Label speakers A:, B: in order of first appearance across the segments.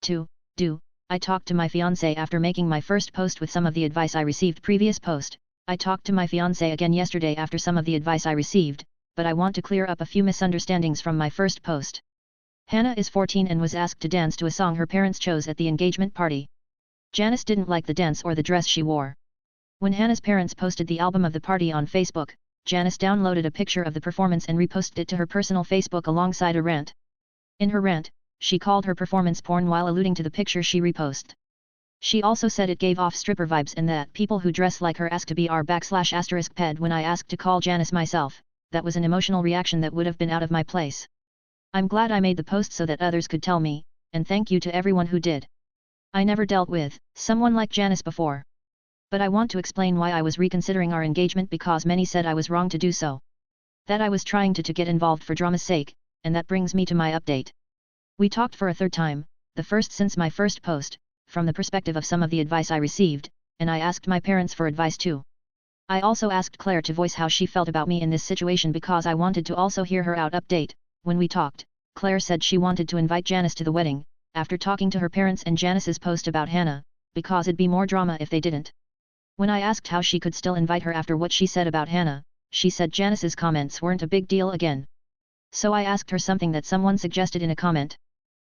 A: 2. I talked to my fiancé after making my first post with some of the advice I received previous post. I talked to my fiancé again yesterday after some of the advice I received, but I want to clear up a few misunderstandings from my first post. Hannah is 14 and was asked to dance to a song her parents chose at the engagement party. Janice didn't like the dance or the dress she wore. When Hannah's parents posted the album of the party on Facebook, Janice downloaded a picture of the performance and reposted it to her personal Facebook alongside a rant. In her rant, she called her performance porn while alluding to the picture she reposted. She also said it gave off stripper vibes and that people who dress like her ask to be r/*ped when I asked to call Janice myself. That was an emotional reaction that would have been out of my place. I'm glad I made the post so that others could tell me, and thank you to everyone who did. I never dealt with someone like Janice before. But I want to explain why I was reconsidering our engagement because many said I was wrong to do so. That I was trying to get involved for drama's sake, and that brings me to my update. We talked for a third time, the first since my first post, from the perspective of some of the advice I received, and I asked my parents for advice too. I also asked Claire to voice how she felt about me in this situation because I wanted to also hear her out update. When we talked, Claire said she wanted to invite Janice to the wedding, after talking to her parents and Janice's post about Hannah, because it'd be more drama if they didn't. When I asked how she could still invite her after what she said about Hannah, she said Janice's comments weren't a big deal again. So I asked her something that someone suggested in a comment.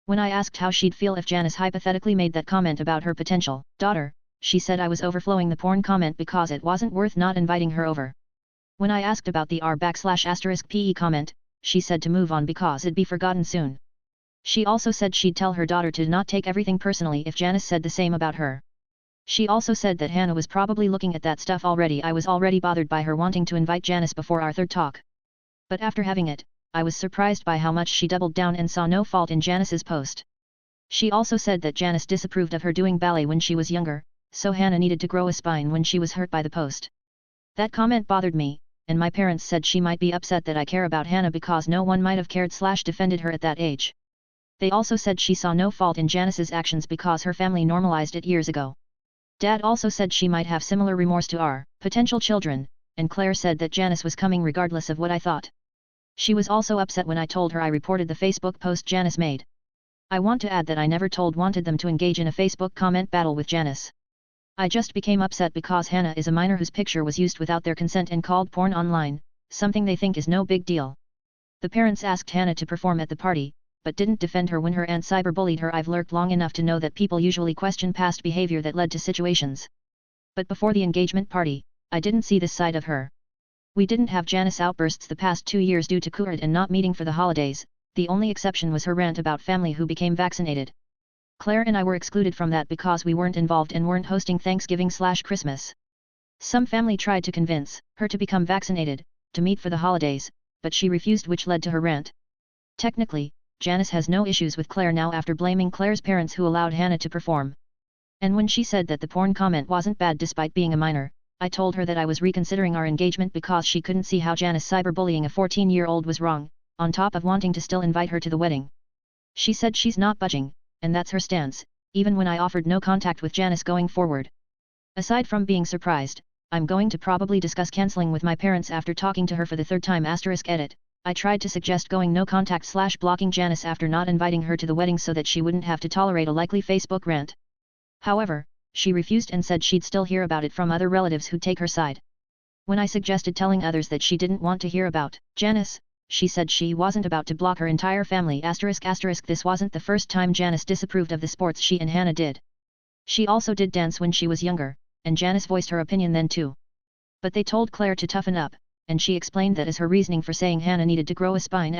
A: When I asked how she'd feel if Janice hypothetically made that comment about her potential daughter, she said I was overflowing the porn comment because it wasn't worth not inviting her over. When I asked about the r/*pe comment, she said to move on because it'd be forgotten soon. She also said she'd tell her daughter to not take everything personally if Janice said the same about her. She also said that Hannah was probably looking at that stuff already. I was already bothered by her wanting to invite Janice before our third talk. But after having it, I was surprised by how much she doubled down and saw no fault in Janice's post. She also said that Janice disapproved of her doing ballet when she was younger, so Hannah needed to grow a spine when she was hurt by the post. That comment bothered me, and my parents said she might be upset that I care about Hannah because no one might have cared/defended her at that age. They also said she saw no fault in Janice's actions because her family normalized it years ago. Dad also said she might have similar remorse to our potential children, and Claire said that Janice was coming regardless of what I thought. She was also upset when I told her I reported the Facebook post Janice made. I want to add that I never wanted them to engage in a Facebook comment battle with Janice. I just became upset because Hannah is a minor whose picture was used without their consent and called porn online, something they think is no big deal. The parents asked Hannah to perform at the party, but didn't defend her when her aunt cyberbullied her. I've lurked long enough to know that people usually question past behavior that led to situations. But before the engagement party, I didn't see this side of her. We didn't have Janice outbursts the past 2 years due to COVID and not meeting for the holidays. The only exception was her rant about family who became vaccinated. Claire and I were excluded from that because we weren't involved and weren't hosting Thanksgiving/Christmas. Some family tried to convince her to become vaccinated, to meet for the holidays, but she refused, which led to her rant. Technically, Janice has no issues with Claire now after blaming Claire's parents who allowed Hannah to perform. And when she said that the porn comment wasn't bad despite being a minor, I told her that I was reconsidering our engagement because she couldn't see how Janice cyberbullying a 14-year-old was wrong, on top of wanting to still invite her to the wedding. She said she's not budging, and that's her stance, even when I offered no contact with Janice going forward. Aside from being surprised, I'm going to probably discuss cancelling with my parents after talking to her for the third time. *edit. I tried to suggest going no contact/blocking Janice after not inviting her to the wedding so that she wouldn't have to tolerate a likely Facebook rant. However, she refused and said she'd still hear about it from other relatives who'd take her side. When I suggested telling others that she didn't want to hear about Janice, she said she wasn't about to block her entire family. ***. This wasn't the first time Janice disapproved of the sports she and Hannah did. She also did dance when she was younger, and Janice voiced her opinion then too. But they told Claire to toughen up, and she explained that as her reasoning for saying Hannah needed to grow a spine.